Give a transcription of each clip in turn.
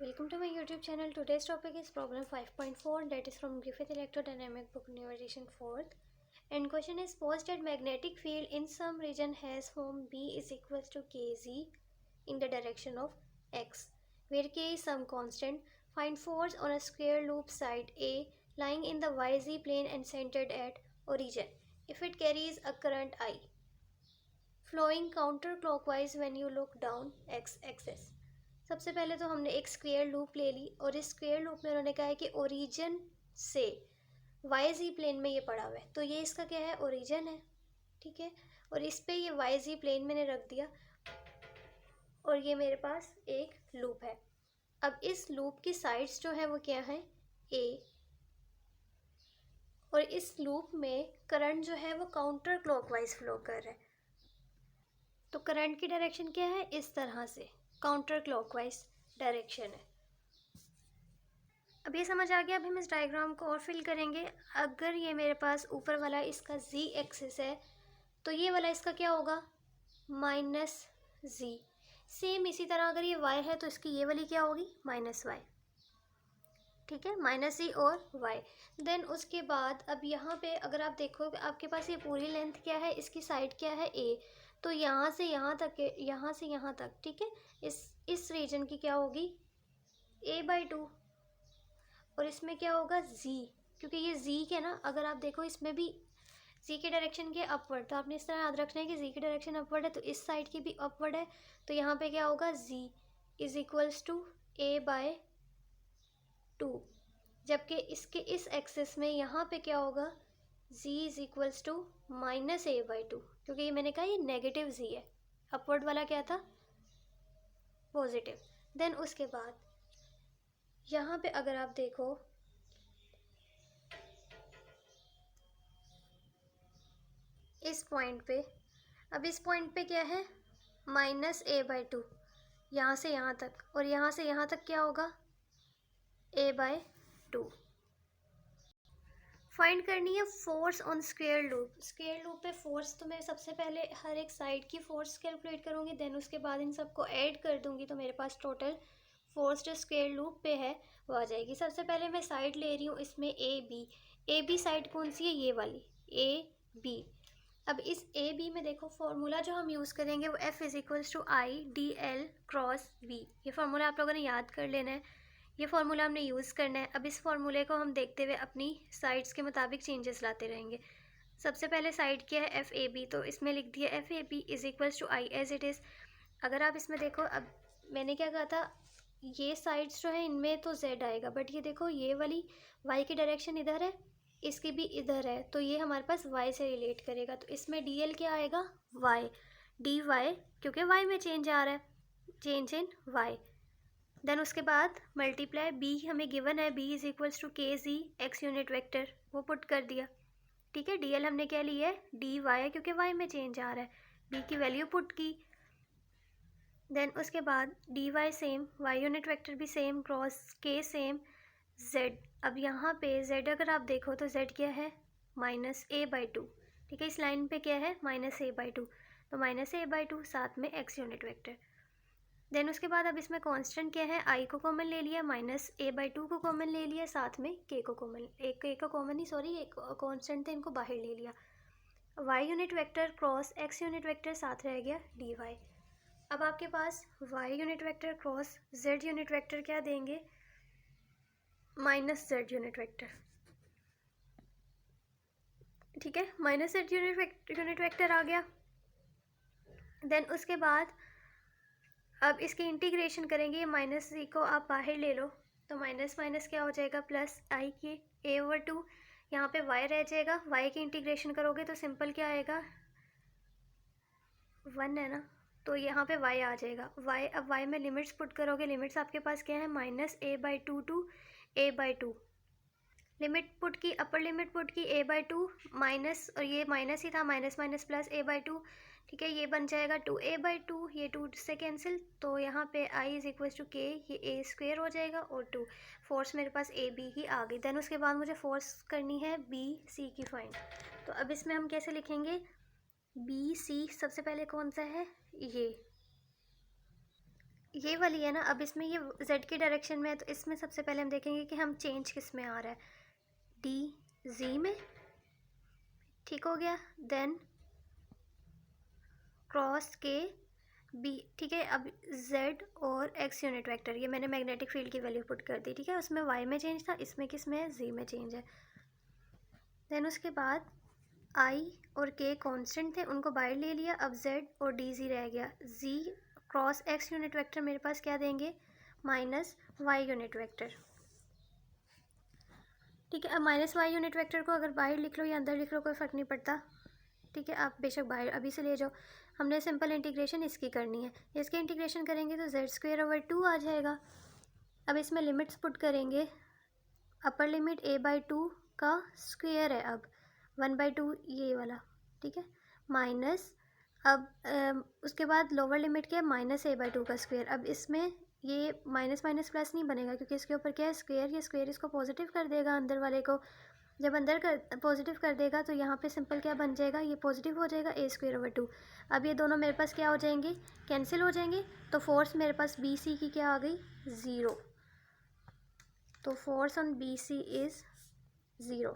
Welcome to my YouTube channel. Today's topic is problem 5.4, that is from Griffith Electrodynamic book new edition 4th. And question is, suppose that magnetic field in some region has form B is equals to Kz in the direction of X, where K is some constant. Find force on a square loop side A lying in the YZ plane and centered at origin if it carries a current I flowing counterclockwise when you look down X axis. सबसे पहले तो हमने एक square loop ले ली और इस square loop में उन्होंने कहा है कि ओरिजिन से वाई जी प्लेन में ये पड़ा हुआ है, तो ये इसका क्या है, ओरिजिन है, ठीक है। और इस पे ये वाई जी प्लेन मैंने रख दिया और ये मेरे पास एक लूप है। अब इस लूप की साइड्स जो है वो क्या है, ए, और इस लूप में करंट जो है वो काउंटर क्लॉकवाइज फ्लो कर रहा है, तो करंट की डायरेक्शन क्या है, इस तरह से काउंटर क्लॉकवाइज डायरेक्शन है। अब ये समझ आ गया। अब हम इस डायग्राम को और फिल करेंगे। अगर ये मेरे पास ऊपर वाला इसका z एक्सिस है तो ये वाला इसका क्या होगा, माइनस z। सेम इसी तरह अगर ये y है तो इसकी ये वाली क्या होगी, माइनस y, ठीक है, माइनस z और y। देन उसके बाद अब यहाँ पे अगर आप देखो आपके पास ये पूरी लेंथ क्या है, इसकी साइड क्या है, a, तो यहाँ से यहाँ तक, यहाँ से यहाँ तक, ठीक है, इस रीजन की क्या होगी, a/2, और इसमें क्या होगा, z, क्योंकि ये z के ना, अगर आप देखो इसमें भी z की डायरेक्शन की अपवर्ड, तो आपने इस तरह याद रखना है कि z की डायरेक्शन अपवर्ड है तो इस साइड की भी अपवर्ड है, तो यहाँ पे क्या होगा, z is equals to a/2, जबकि इसके इस एक्सिस में यहाँ पे क्या होगा, z is equals to minus a/2, क्योंकि ये मैंने कहा ये नेगेटिव z है, अपवर्ड वाला क्या था, पॉजिटिव। देन उसके बाद यहाँ पे अगर आप देखो इस पॉइंट पे, अब इस पॉइंट पे क्या है, माइनस a/2, यहाँ से यहाँ तक, और यहाँ से यहाँ तक क्या होगा, a/2। फाइंड करनी है force on square loop. Square loop पे फोर्स तो मैं सबसे पहले हर एक साइड की फोर्स कैलकुलेट करूँगी, देन उसके बाद इन सबको ऐड कर दूँगी, तो मेरे पास टोटल फोर्स जो स्क्वायर लूप पे है वो आ जाएगी। सबसे पहले मैं साइड ले रही हूँ इसमें ए बी साइड कौन सी है, ये वाली AB। अब इस AB में देखो फॉर्मूला जो हम यूज़ करेंगे वो F is equals to I/dl cross V। ये फार्मूला आप लोगों ने याद कर लेना है, ये फार्मूला हमने यूज़ करना है। अब इस फार्मूले को हम देखते हुए अपनी साइड्स के मुताबिक चेंजेस लाते रहेंगे। सबसे पहले साइड क्या है, FAB, तो इसमें लिख दिया FAB is equals to I as it is. अगर आप इसमें देखो, अब मैंने क्या कहा था, ये साइड्स जो है इनमें तो Z आएगा, बट ये देखो ये वाली Y की डायरेक्शन इधर है, इसकी भी इधर है, तो ये हमारे पास Y से रिलेट करेगा, तो इसमें DL क्या आएगा, Y, DY, क्योंकि Y में चेंज आ रहा है, चेंज इन Y। देन उसके बाद मल्टीप्लाई B हमें गिवन है, B is equals to KZ x unit vector, वो पुट कर दिया, ठीक है। DL हमने क्या लिया है, DY, क्योंकि Y में चेंज आ रहा है, B की वैल्यू पुट की। देन उसके बाद DY same, Y unit vector भी same, cross K same, Z। अब यहाँ पे Z अगर आप देखो तो Z क्या है, माइनस a/2, ठीक है, इस लाइन पे क्या है, माइनस a/2, तो माइनस a/2 साथ में x यूनिट वेक्टर। देन उसके बाद अब इसमें कांस्टेंट क्या है, I को कॉमन ले लिया, माइनस a/2 को कॉमन ले लिया, साथ में K को कॉमन, एक K को कॉमन ही, सॉरी, एक कांस्टेंट थे, इनको बाहर ले लिया। Y unit vector cross x unit vector, साथ रह गया dy। अब आपके पास y unit vector cross z unit vector क्या देंगे, माइनस z यूनिट वेक्टर, ठीक है, माइनस z यूनिट वेक्टर आ गया। देन उसके बाद अब इसकी इंटीग्रेशन करेंगे, ये माइनस z को आप बाहर ले लो, तो माइनस माइनस क्या हो जाएगा, प्लस I की a/2, यहाँ पे y रह जाएगा, y की इंटीग्रेशन करोगे तो सिंपल क्या आएगा, 1 है ना, तो यहाँ पे y आ जाएगा, y, अब y में लिमिट्स पुट करोगे, लिमिट्स आपके पास क्या है, minus a/2 to a/2, limit put की, अपर लिमिट पुट की a/2 माइनस, और ये माइनस ही था, माइनस माइनस प्लस a/2, ठीक है, ये बन जाएगा 2a/2, ये 2 से कैंसिल, तो यहाँ पे I is equal to K, ये a स्क्वेयर हो जाएगा और 2, फोर्स मेरे पास AB ही आ गई। देन उसके बाद मुझे फोर्स करनी है BC की फाइंड, तो अब इसमें हम कैसे लिखेंगे, BC सबसे पहले कौन सा है, ये ये वाली है ना, अब इसमें ये z की डायरेक्शन में है, तो इसमें सबसे पहले हम देखेंगे कि हम चेंज किस में आ रहा है, डी जी में, ठीक हो गया। देन क्रॉस के बी, ठीक है। अब z और x यूनिट वेक्टर, ये मैंने मैग्नेटिक फील्ड की वैल्यू पुट कर दी, ठीक है। उसमें y में चेंज था, इसमें किस में है, z में चेंज है। देन उसके बाद i और k कांस्टेंट थे, उनको बाहर ले लिया, अब z और dz रह गया। z cross x unit vector मेरे पास क्या देंगे, माइनस y यूनिट वेक्टर, ठीक है। अब माइनस y यूनिट वेक्टर को अगर बाहर लिख लो या अंदर लिख लो कोई फ़र्क नहीं पड़ता, ठीक है। आप बेशक बाहर अभी से ले जाओ, हमने सिंपल इंटीग्रेशन इसकी करनी है। इसके इंटीग्रेशन करेंगे तो z²/2 आ जाएगा। अब इसमें लिमिट्स पुट करेंगे, अपर लिमिट a/2 का स्क्वायर है, अब 1/2 ये वाला, ठीक है, माइनस, अब उसके बाद लोअर लिमिट क्या है, -a/2 का स्क्वायर। अब इसमें ये माइनस माइनस प्लस नहीं बनेगा क्योंकि इसके ऊपर क्या है, स्क्वायर, ये स्क्वायर इसको पॉजिटिव कर देगा अंदर वाले को। जब अंदर कर पॉजिटिव कर देगा तो यहाँ पे सिंपल क्या बन जाएगा, ये पॉजिटिव हो जाएगा, a²/2। अब ये दोनों मेरे पास क्या हो जाएंगे, कैंसिल हो जाएंगे। तो फोर्स मेरे पास बी सी की क्या आ गई, 0। तो force on B C is 0।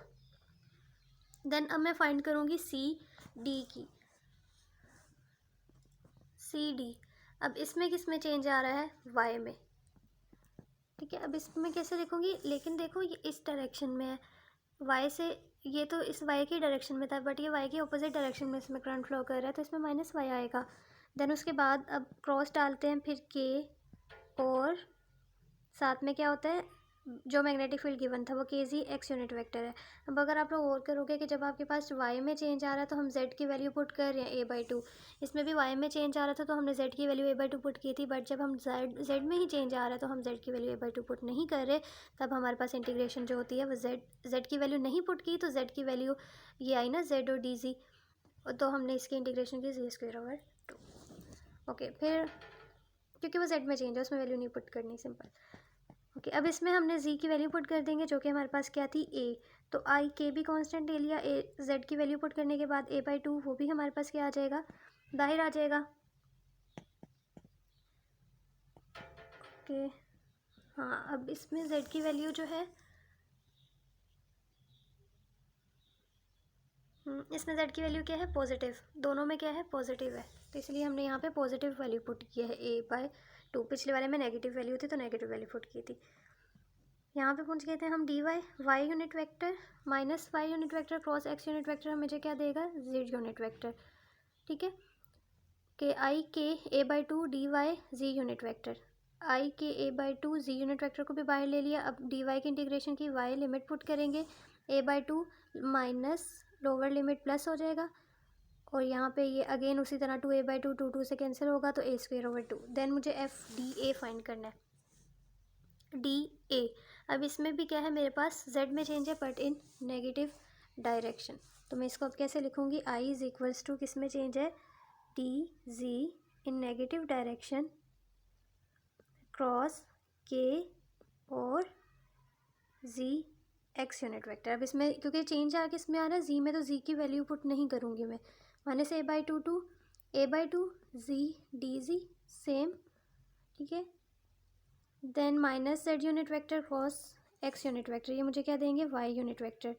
Then अब मैं फाइंड करूँगी सी डी की, सी डी। अब इसमें किस में चेंज आ रहा है, वाई में, ठीक है। अब इसमें कैसे देखूँगी, लेकिन देखो ये इस डायरेक्शन में है, वाई से, ये तो इस वाई की डायरेक्शन में था, बट ये वाई की अपोजिट डायरेक्शन में इसमें करंट फ्लो कर रहा है, तो इसमें माइनस वाई आएगा। देन उसके बाद अब क्रॉस डालते हैं, फिर के, और साथ में क्या होता है, जो मैग्नेटिक फील्ड गिवन था वो के जी एक्स यूनिट वेक्टर है। अब अगर आप लोग और करोगे कि जब आपके पास वाई में चेंज आ रहा है तो हम जेड की वैल्यू पुट कर रहे हैं a/2, इसमें भी वाई में चेंज आ रहा था तो हमने जेड की वैल्यू a/2 पुट की थी, बट जब हम जेड में ही चेंज आ रहा है तो हम जेड की वैल्यू a/2 पुट नहीं कर रहे, तब हमारे पास इंटीग्रेशन जो होती है वो जेड की वैल्यू नहीं पुट की, तो जेड की वैल्यू ये आई ना, जेड और डी जी, तो हमने इसकी इंटीग्रेशन की z²/2। ओके, फिर क्योंकि वो जेड में चेंज है उसमें वैल्यू नहीं पुट करनी, सिंपल। ओके, अब इसमें हमने z की वैल्यू पुट कर देंगे जो कि हमारे पास क्या थी, a। तो i k भी कांस्टेंट ले लिया, a z की वैल्यू पुट करने के बाद a/2 वो भी हमारे पास क्या आ जाएगा, बाहर आ जाएगा। ओके, हाँ, अब इसमें z की वैल्यू जो है, इसमें z की वैल्यू क्या है, पॉजिटिव, दोनों में क्या है, पॉजिटिव है, तो इसलिए हमने यहाँ पे पॉजिटिव वैल्यू पुट की है a/2। पिछले वाले में नेगेटिव वैल्यू थी तो नेगेटिव वैल्यू पुट की थी। यहाँ पे पूछ गए थे हम dy, y unit vector minus y unit vector cross x unit vector मुझे क्या देगा, z यूनिट वेक्टर, ठीक है। के आई K a/2 dy z unit vector, I K a/2 z unit vector को भी बाहर ले लिया। अब dy की इंटीग्रेशन की y लिमिट पुट करेंगे, a/2 minus lower limit plus हो जाएगा, और यहाँ पे ये अगेन उसी तरह 2a/2 2 से कैंसिल होगा तो a²/2। देन मुझे एफ डी ए फाइंड करना है, डी ए। अब इसमें भी क्या है, मेरे पास z में चेंज है बट इन नेगेटिव डायरेक्शन, तो मैं इसको अब कैसे लिखूँगी, i इज़ इक्वल्स टू किस में चेंज है, डी जी इन नेगेटिव डायरेक्शन क्रॉस के और जी एक्स यूनिट वेक्टर। अब इसमें क्योंकि चेंज आ किस में आ रहा है, जी में, तो जी की वैल्यू पुट नहीं करूँगी मैं, minus a/2 to a/2 G D G same, ठीक है। Then minus Z unit vector cross X unit vector, ये मुझे क्या देंगे, वाई यूनिट वेक्टर।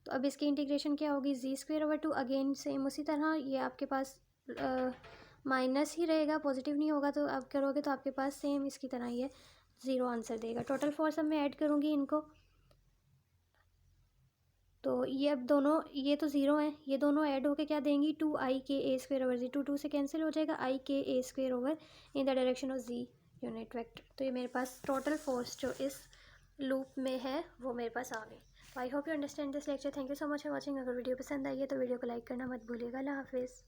तो अब इसकी इंटीग्रेशन क्या होगी, z²/2, अगेन सेम उसी तरह, ये आपके पास माइनस ही रहेगा, पॉजिटिव नहीं होगा, तो आप करोगे तो आपके पास सेम इसकी तरह ही है, 0 आंसर देगा। टोटल फोर्स अब मैं ऐड करूँगी इनको, तो ये अब दोनों, ये तो 0 है, ये दोनों ऐड होके क्या देंगी, 2i/k a² टू से कैंसिल हो जाएगा, i/k a² in the direction of z unit vector. तो ये मेरे पास टोटल फोर्स जो इस लूप में है वो मेरे पास आ गई। I hope you understand this lecture. Thank you so much for watching. अगर वीडियो पसंद आई है तो वीडियो को लाइक करना मत भूलिएगा। अल्लाह हाफिज़।